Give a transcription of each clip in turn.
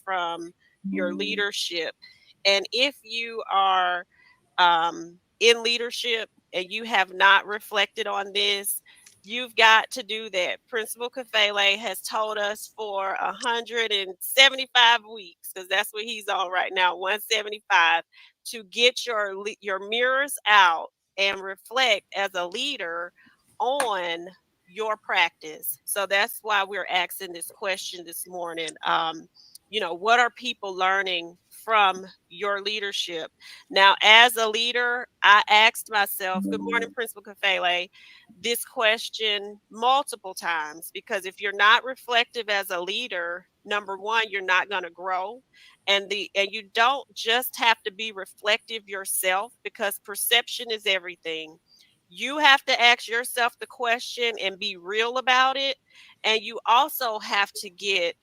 from your leadership. And if you are in leadership and you have not reflected on this, you've got to do that. Principal Kafele has told us for 175 weeks, because that's what he's on right now, 175, to get your mirrors out and reflect as a leader on your practice. So that's why we're asking this question this morning. What are people learning from your leadership? Now, as a leader, I asked myself, good morning, Principal Kafele, this question multiple times, because if you're not reflective as a leader, number one, you're not going to grow. And you don't just have to be reflective yourself, because perception is everything. You have to ask yourself the question and be real about it. And you also have to get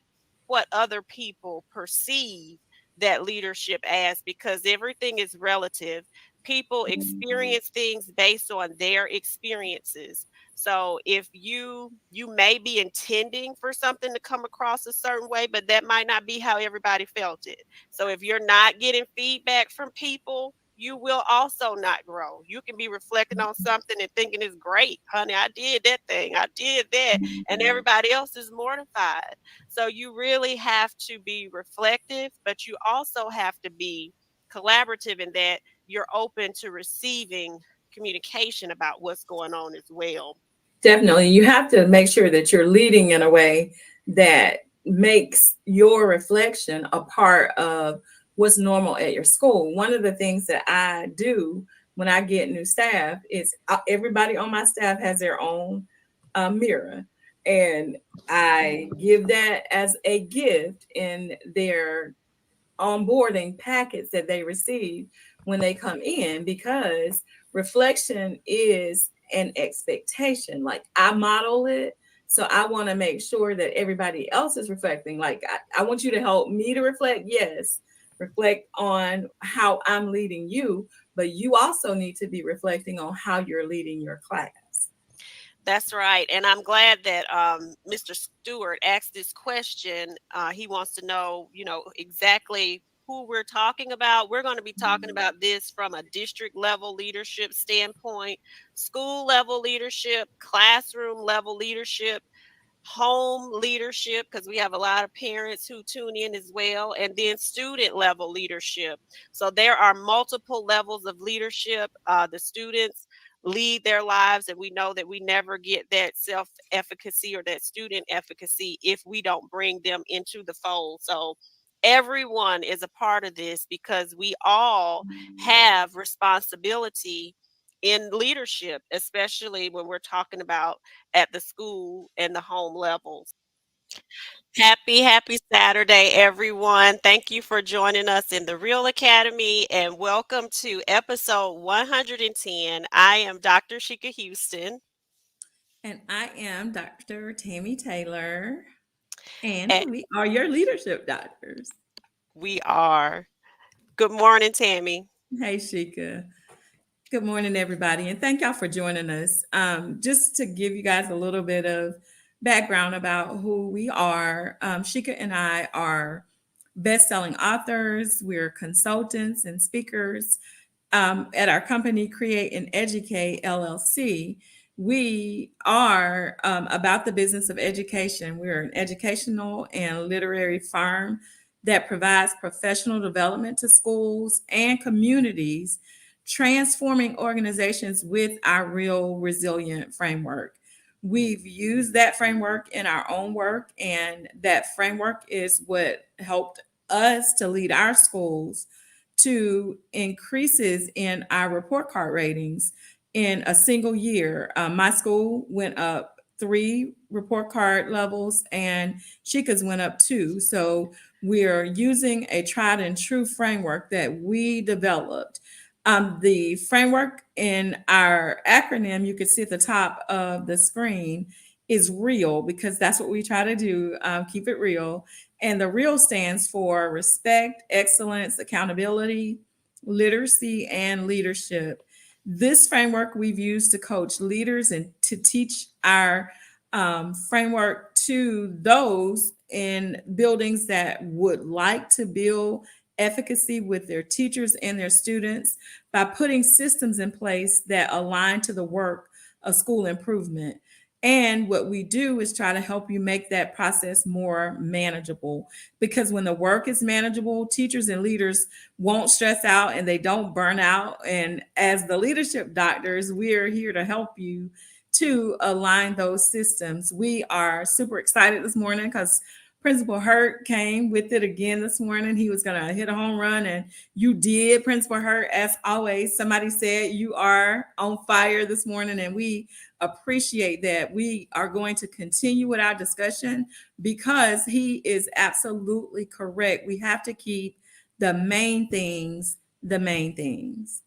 what other people perceive that leadership as, because everything is relative. People experience things based on their experiences. So if you may be intending for something to come across a certain way, but that might not be how everybody felt it. So if you're not getting feedback from people, you will also not grow. You can be reflecting on something and thinking it's great, honey, I did that thing, I did that, and everybody else is mortified. So you really have to be reflective, but you also have to be collaborative in that you're open to receiving communication about what's going on as well. Definitely. You have to make sure that you're leading in a way that makes your reflection a part of what's normal at your school. One of the things that I do when I get new staff is everybody on my staff has their own mirror. And I give that as a gift in their onboarding packets that they receive when they come in, because reflection is an expectation. Like, I model it. So I want to make sure that everybody else is reflecting. Like, I want you to help me to reflect. Yes, reflect on how I'm leading you, but you also need to be reflecting on how you're leading your class. That's right. And I'm glad that Mr. Stewart asked this question. He wants to know, exactly who we're talking about. We're going to be talking about this from a district level leadership standpoint, school level leadership, classroom level leadership, home leadership, because we have a lot of parents who tune in as well, and then student level leadership. So there are multiple levels of leadership. The students lead their lives, and we know that we never get that self efficacy or that student efficacy if we don't bring them into the fold. So everyone is a part of this, because we all have responsibility in leadership, especially when we're talking about at the school and the home levels. Happy Saturday, everyone. Thank you for joining us in the Real Academy, and welcome to episode 110. I am Dr. Shika Houston. And I am Dr. Tammy Taylor, and And we are your leadership doctors. we are. Good morning, Tammy. Hey, Shika. Good morning, everybody, and thank y'all for joining us. Just to give you guys a little bit of background about who we are, Shika and I are best-selling authors. We're consultants and speakers at our company, Create and Educate LLC. We are about the business of education. We're an educational and literary firm that provides professional development to schools and communities, transforming organizations with our real resilient framework. We've used that framework in our own work, and that framework is what helped us to lead our schools to increases in our report card ratings in a single year. My school went up 3 report card levels, and Chica's went up 2. So we're using a tried and true framework that we developed. The framework in our acronym, you can see at the top of the screen, is REAL, because that's what we try to do, keep it real. And the REAL stands for respect, excellence, accountability, literacy, and leadership. This framework we've used to coach leaders and to teach our framework to those in buildings that would like to build efficacy with their teachers and their students by putting systems in place that align to the work of school improvement. And what we do is try to help you make that process more manageable, because when the work is manageable, teachers and leaders won't stress out and they don't burn out. And as the leadership doctors, we are here to help you to align those systems. We are super excited this morning because Principal Hurt came with it again this morning. He was going to hit a home run, and you did, Principal Hurt, as always. Somebody said you are on fire this morning, and we appreciate that. We are going to continue with our discussion because he is absolutely correct. We have to keep the main things the main things.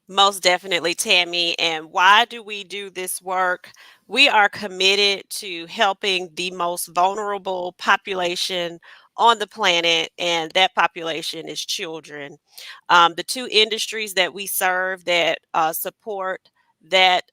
Most definitely, Tammy. And why do we do this work? We are committed to helping the most vulnerable population on the planet, and that population is children. The two industries that we serve that support that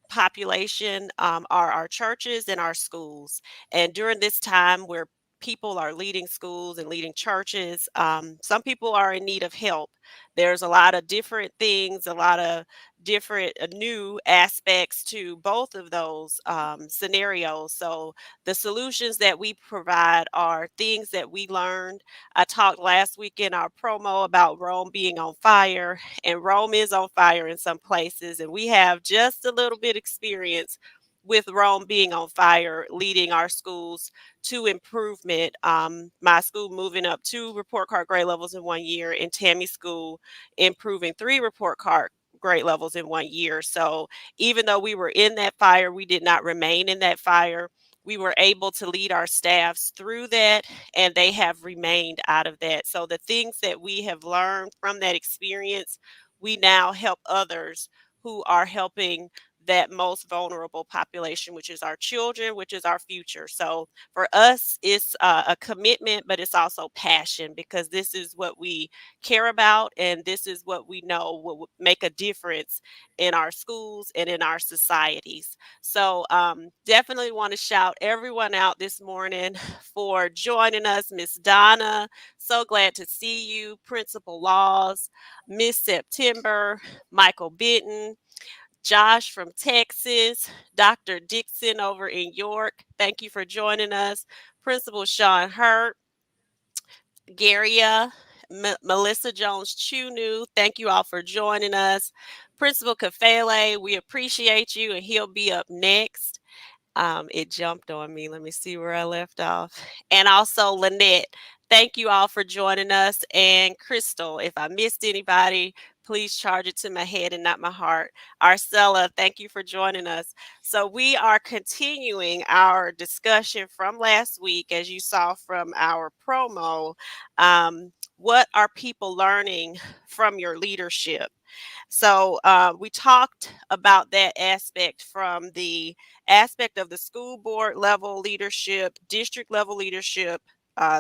population are our churches and our schools. And during this time where people are leading schools and leading churches, some people are in need of help. There's a lot of different things, a lot of different new aspects to both of those scenarios. So the solutions that we provide are things that we learned. I talked last week in our promo about Rome being on fire, and Rome is on fire in some places, and we have just a little bit experience with Rome being on fire, leading our schools to improvement. My school moving up 2 report card grade levels in 1 year, and Tammy's school improving 3 report card grade levels in 1 year. So even though we were in that fire, we did not remain in that fire. We were able to lead our staffs through that, and they have remained out of that. So the things that we have learned from that experience, we now help others who are helping that most vulnerable population, which is our children, which is our future. So for us, it's a commitment, but it's also passion, because this is what we care about, and this is what we know will make a difference in our schools and in our societies. So definitely want to shout everyone out this morning for joining us. Miss Donna, so glad to see you. Principal Laws, Miss September, Michael Bitten, Josh from Texas, Dr. Dixon over in York. Thank you for joining us. Principal Sean Hurt, Garia, Melissa Jones Chunu. Thank you all for joining us. Principal Kafele, we appreciate you, and he'll be up next. It jumped on me. Let me see where I left off. And also Lynette. Thank you all for joining us. And Crystal, if I missed anybody, please charge it to my head and not my heart. Arcella, thank you for joining us. So we are continuing our discussion from last week, as you saw from our promo. What are people learning from your leadership? So we talked about that aspect, from the aspect of the school board level leadership, district level leadership,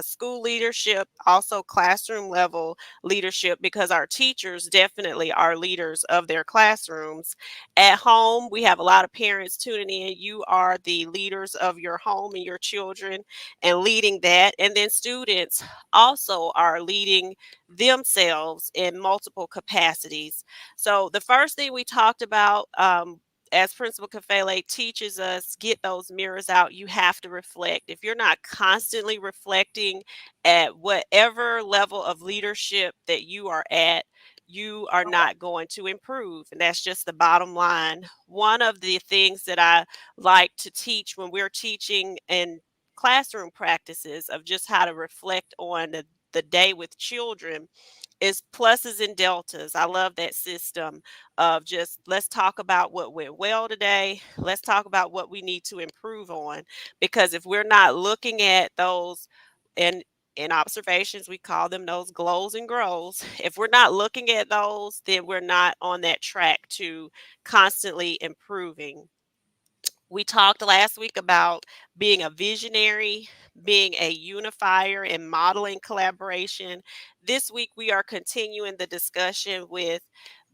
school leadership, also classroom level leadership, because our teachers definitely are leaders of their classrooms. At home, we have a lot of parents tuning in. You are the leaders of your home and your children, and leading that. And then students also are leading themselves in multiple capacities. So the first thing we talked about, as Principal Kafele teaches us, get those mirrors out. You have to reflect. If you're not constantly reflecting at whatever level of leadership that you are at, you are not going to improve. And that's just the bottom line. One of the things that I like to teach when we're teaching in classroom practices of just how to reflect on the day with children is pluses and deltas. I love that system of just, let's talk about what went well today. Let's talk about what we need to improve on. Because if we're not looking at those, and in observations, we call them those glows and grows. If we're not looking at those, then we're not on that track to constantly improving. We talked last week about being a visionary, being a unifier, and modeling collaboration. This week, we are continuing the discussion with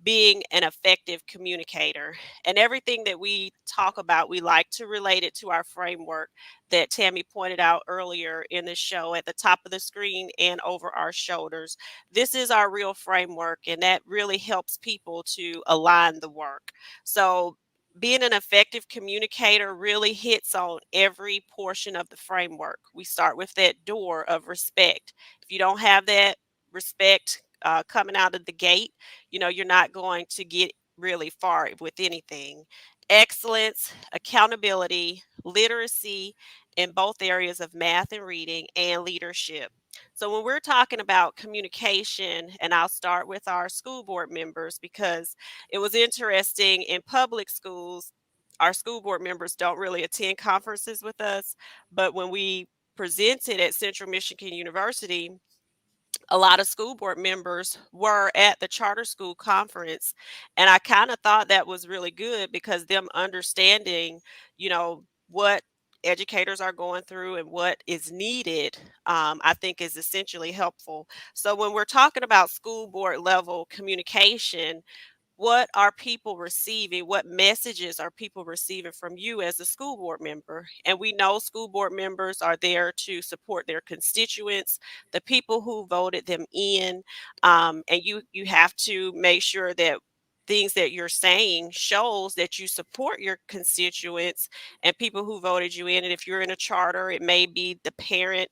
being an effective communicator. And everything that we talk about, we like to relate it to our framework that Tammy pointed out earlier in the show at the top of the screen and over our shoulders. This is our real framework, and that really helps people to align the work. So, being an effective communicator really hits on every portion of the framework. We start with that door of respect. If you don't have that respect coming out of the gate, you're not going to get really far with anything. Excellence, accountability, literacy in both areas of math and reading, and leadership. So, when we're talking about communication, and I'll start with our school board members because it was interesting in public schools, our school board members don't really attend conferences with us, but when we presented at Central Michigan University, a lot of school board members were at the charter school conference, and I kind of thought that was really good because them understanding what educators are going through and what is needed, I think is essentially helpful. So when we're talking about school board level communication, what are people receiving? What messages are people receiving from you as a school board member? And we know school board members are there to support their constituents, the people who voted them in. And you have to make sure that things that you're saying shows that you support your constituents and people who voted you in. And if you're in a charter, it may be the parent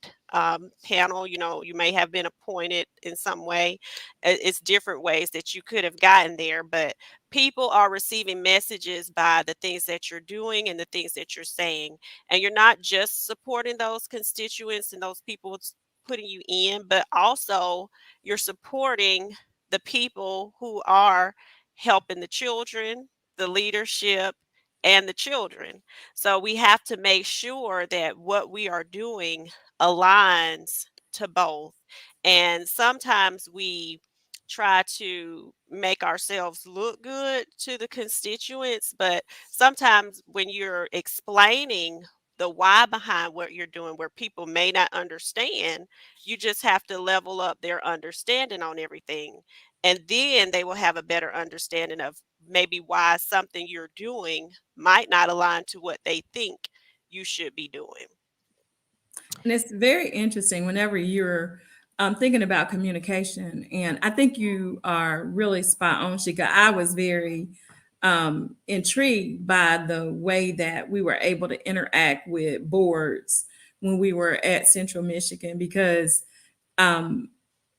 panel. You may have been appointed in some way. It's different ways that you could have gotten there, but people are receiving messages by the things that you're doing and the things that you're saying. And you're not just supporting those constituents and those people putting you in, but also you're supporting the people who are helping the children, the leadership, and the children. So we have to make sure that what we are doing aligns to both. And sometimes we try to make ourselves look good to the constituents, but sometimes when you're explaining the why behind what you're doing, where people may not understand, you just have to level up their understanding on everything. And then they will have a better understanding of maybe why something you're doing might not align to what they think you should be doing. And it's very interesting whenever you're thinking about communication. And I think you are really spot on, Shika. I was very intrigued by the way that we were able to interact with boards when we were at Central Michigan because um,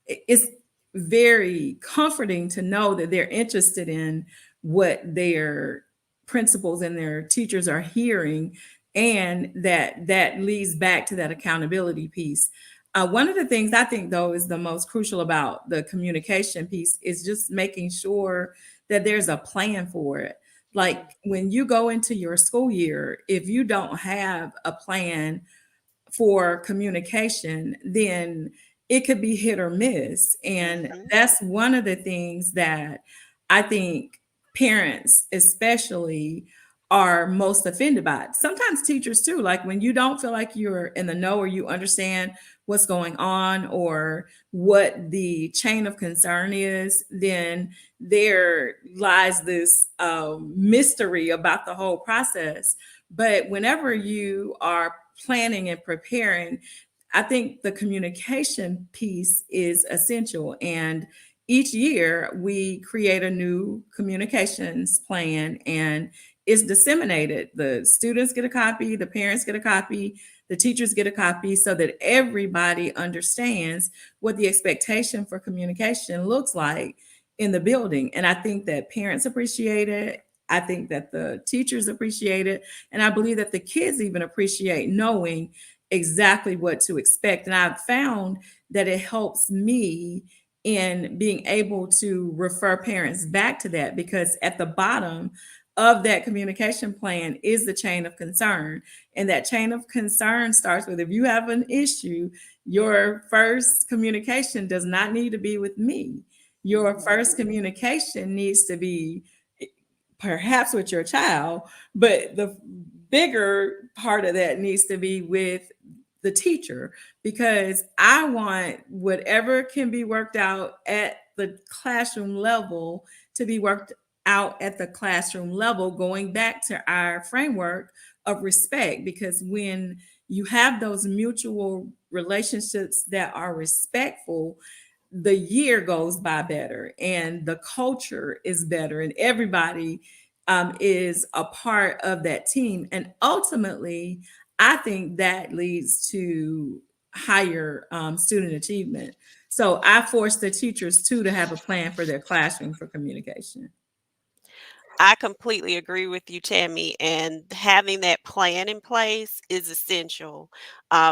it's very comforting to know that they're interested in what their principals and their teachers are hearing, and that leads back to that accountability piece. One of the things I think though is the most crucial about the communication piece is just making sure that there's a plan for it. Like when you go into your school year, if you don't have a plan for communication, then it could be hit or miss. And Hmm. that's one of the things that I think parents, especially, are most offended by. Sometimes teachers too, like when you don't feel like you're in the know or you understand what's going on or what the chain of concern is, then there lies this mystery about the whole process. But whenever you are planning and preparing, I think the communication piece is essential. And each year we create a new communications plan and it's disseminated. The students get a copy, the parents get a copy, the teachers get a copy so that everybody understands what the expectation for communication looks like in the building. And I think that parents appreciate it. I think that the teachers appreciate it. And I believe that the kids even appreciate knowing exactly what to expect. And I've found that it helps me in being able to refer parents back to that because at the bottom of that communication plan is the chain of concern. And that chain of concern starts with if you have an issue, your first communication does not need to be with me. Your first communication needs to be perhaps with your child, but the bigger part of that needs to be with the teacher because I want whatever can be worked out at the classroom level to be worked out at the classroom level, going back to our framework of respect. Because when you have those mutual relationships that are respectful, the year goes by better and the culture is better, and everybody is a part of that team. And ultimately, I think that leads to higher student achievement. So I force the teachers too to have a plan for their classroom for communication. I completely agree with you, Tammy. And having that plan in place is essential.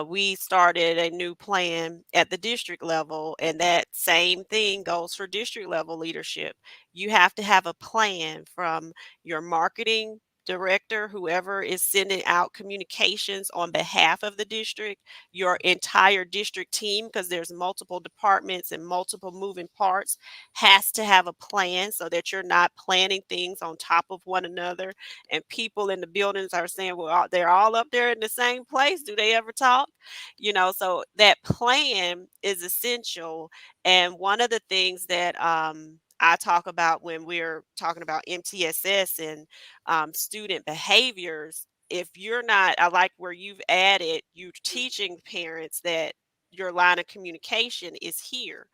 We started a new plan at the district level, and that same thing goes for district level leadership. You have to have a plan from your marketing director, whoever is sending out communications on behalf of the district, your entire district team, because there's multiple departments and multiple moving parts, has to have a plan so that you're not planning things on top of one another. And people in the buildings are saying, well, they're all up there in the same place. Do they ever talk? So that plan is essential. And one of the things that I talk about when we're talking about MTSS and student behaviors, if you're not, I like where you've added, you teaching parents that your line of communication is here.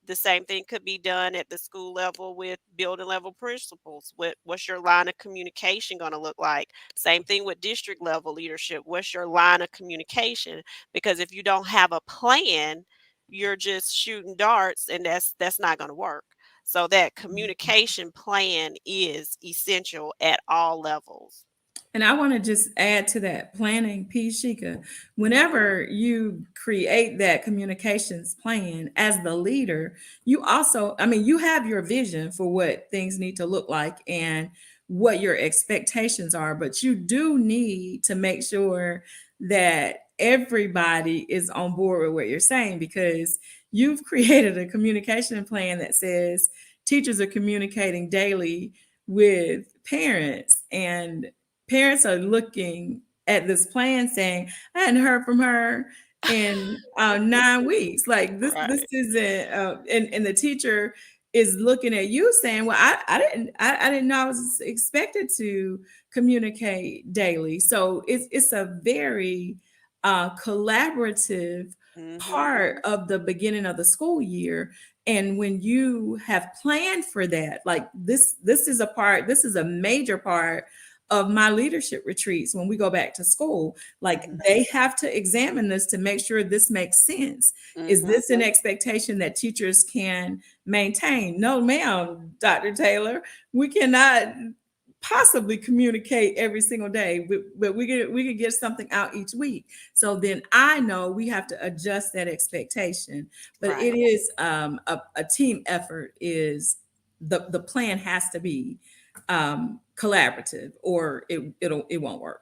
The same thing could be done at the school level with building level principals. What's your line of communication going to look like? Same thing with district level leadership. What's your line of communication? Because if you don't have a plan, you're just shooting darts, and that's not going to work. So that communication plan is essential at all levels. And I want to just add to that planning piece, Shika. Whenever you create that communications plan as the leader, you also, I mean, you have your vision for what things need to look like and what your expectations are, but you do need to make sure that everybody is on board with what you're saying, because you've created a communication plan that says teachers are communicating daily with parents, and parents are looking at this plan saying, I hadn't heard from her in 9 weeks. Like this Right. isn't, and the teacher is looking at you saying, well, I didn't know I was expected to communicate daily. So it's a very collaborative Mhm. part of the beginning of the school year. And when you have planned for that, like this is a part, this is a major part of my leadership retreats when we go back to school. Like Mhm. they have to examine this to make sure this makes sense. Is Mhm. this an expectation that teachers can maintain? No, ma'am, Dr. Taylor, we cannot possibly communicate every single day, but we could get something out each week. So then I know we have to adjust that expectation. But it Right. is a team effort. Is the plan has to be collaborative, or it won't work.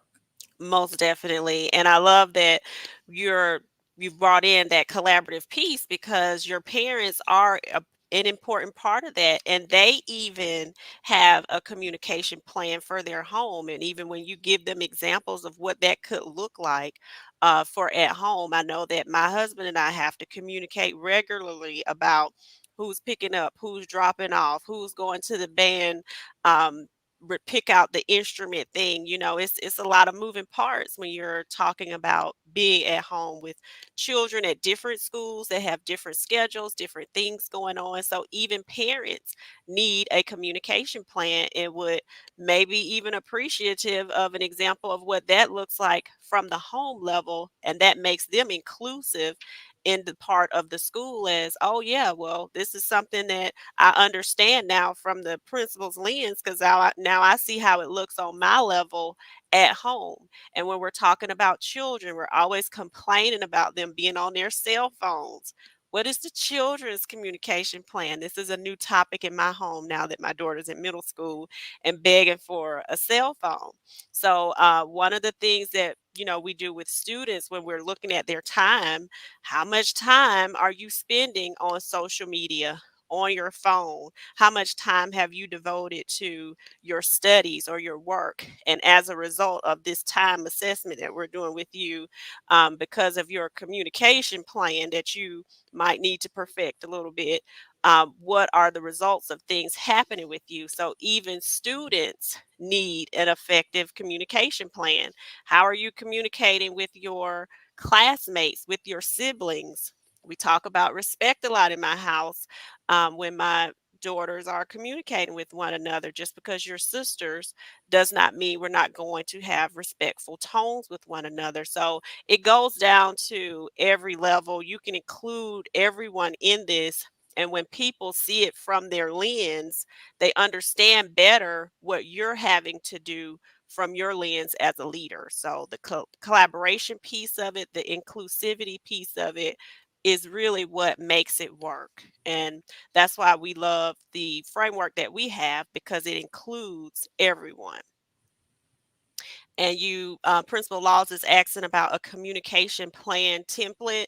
Most definitely. And I love that you're you've brought in that collaborative piece, because your parents are an important part of that, and they even have a communication plan for their home. And even when you give them examples of what that could look like for at home, I know that my husband and I have to communicate regularly about who's picking up, who's dropping off, who's going to the band um, pick out the instrument thing. It's a lot of moving parts when you're talking about being at home with children at different schools that have different schedules, different things going on. So even parents need a communication plan, and would maybe even appreciative of an example of what that looks like from the home level, and that makes them inclusive in the part of the school as, oh yeah, well, this is something that I understand now from the principal's lens, because now I see how it looks on my level at home. And when we're talking about children, we're always complaining about them being on their cell phones. What is the children's communication plan? This is a new topic in my home now that my daughter's in middle school and begging for a cell phone. So, one of the things that we do with students when we're looking at their time, how much time are you spending on social media? on your phone? How much time have you devoted to your studies or your work? And as a result of this time assessment that we're doing with you, because of your communication plan that you might need to perfect a little bit, what are the results of things happening with you? So even students need an effective communication plan. How are you communicating with your classmates, with your siblings? We talk about respect a lot in my house. When my daughters are communicating with one another, just because you're sisters does not mean we're not going to have respectful tones with one another. So it goes down to every level. You can include everyone in this. And when people see it from their lens, they understand better what you're having to do from your lens as a leader. So the collaboration piece of it, the inclusivity piece of it is really what makes it work. And that's why we love the framework that we have, because it includes everyone. And you, Principal Laws is asking about a communication plan template.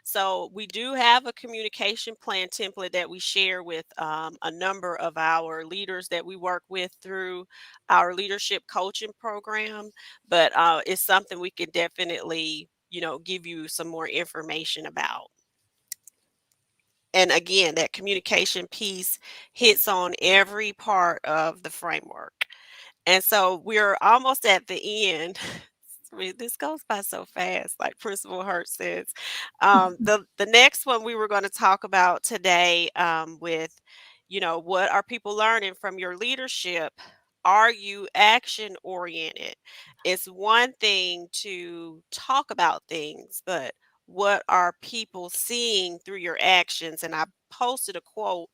So we do have a communication plan template that we share with a number of our leaders that we work with through our leadership coaching program. But it's something we can definitely, give you some more information about. And again, that communication piece hits on every part of the framework. And so we're almost at the end. This goes by so fast, like Principal Hurt says. The next one we were going to talk about today, with, what are people learning from your leadership? Are you action oriented? It's one thing to talk about things, but what are people seeing through your actions? And I posted a quote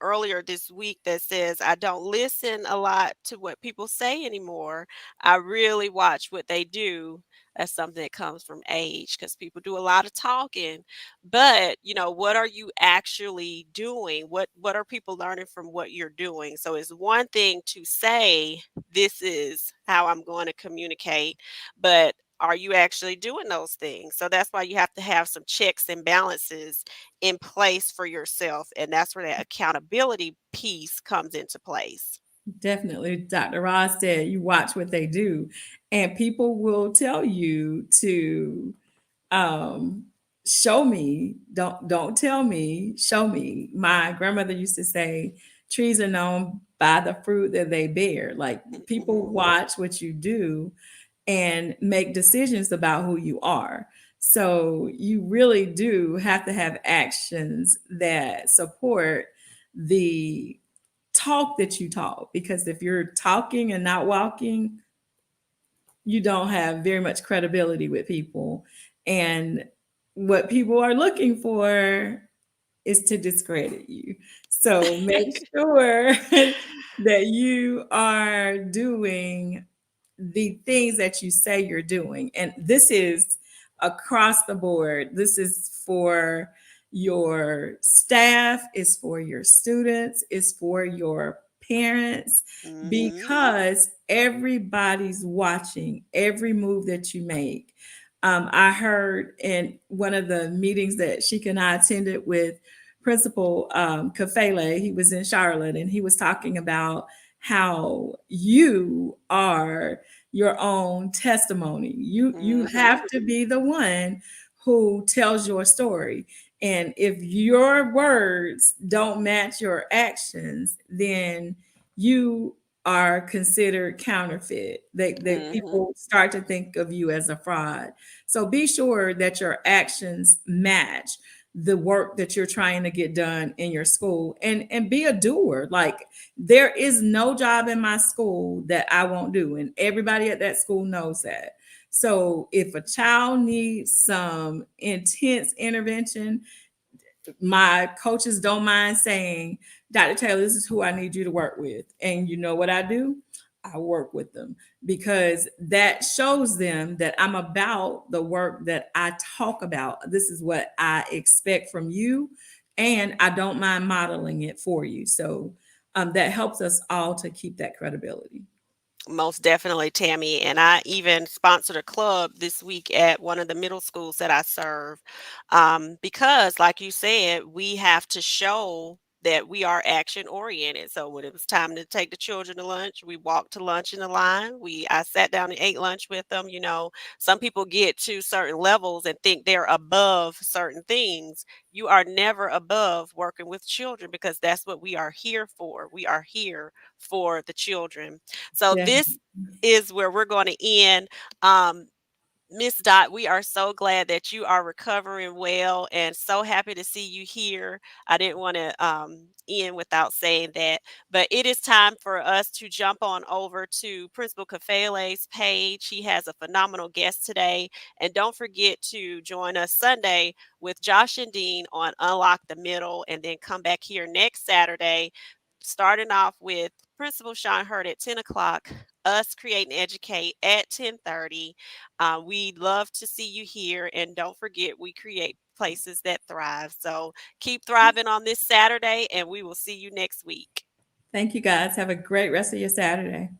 earlier this week that says, I don't listen a lot to what people say anymore. I really watch what they do. That's something that comes from age, because people do a lot of talking. But, what are you actually doing? What are people learning from what you're doing? So it's one thing to say, this is how I'm going to communicate, but are you actually doing those things? So that's why you have to have some checks and balances in place for yourself. And that's where that accountability piece comes into place. Definitely. Dr. Ross said you watch what they do, and people will tell you to um show me, don't tell me, show me. My grandmother used to say trees are known by the fruit that they bear. Like, people Mhm. watch what you do and make decisions about who you are. So you really do have to have actions that support the talk that you talk, because if you're talking and not walking, you don't have very much credibility with people. And what people are looking for is to discredit you. So make sure that you are doing the things that you say you're doing. And this is across the board. This is for your staff, it's for your students, it's for your parents, Mhm. because everybody's watching every move that you make. I heard in one of the meetings that Sheik and I attended with Principal Kafele, he was in Charlotte, and he was talking about how you are your own testimony. You Mhm. have to be the one who tells your story. And if your words don't match your actions, then you are considered counterfeit. They Mhm. people start to think of you as a fraud. So be sure that your actions match the work that you're trying to get done in your school, and be a doer. Like, there is no job in my school that I won't do, and everybody at that school knows that. So if a child needs some intense intervention, my coaches don't mind saying, Dr. Taylor, this is who I need you to work with. And you know what I do? I work with them, because that shows them that I'm about the work that I talk about. This is what I expect from you, and I don't mind modeling it for you. So that helps us all to keep that credibility. Most definitely, Tammy. And I even sponsored a club this week at one of the middle schools that I serve, because, like you said, we have to show that we are action oriented. So when it was time to take the children to lunch, we walked to lunch in the line. I sat down and ate lunch with them. Some people get to certain levels and think they're above certain things. You are never above working with children because that's what we are here for. We are here for the children. So Yeah. this is where we're going to end. Um, Miss Dot, we are so glad that you are recovering well and so happy to see you here. I didn't want to end without saying that, but it is time for us to jump on over to Principal Kafele's page. He has a phenomenal guest today. And don't forget to join us Sunday with Josh and Dean on Unlock the Middle, and then come back here next Saturday, starting off with Principal Sean Hurt at 10 o'clock, us Create and Educate at 10:30. We'd love to see you here. And don't forget, we create places that thrive. So keep thriving on this Saturday, and we will see you next week. Thank you guys. Have a great rest of your Saturday.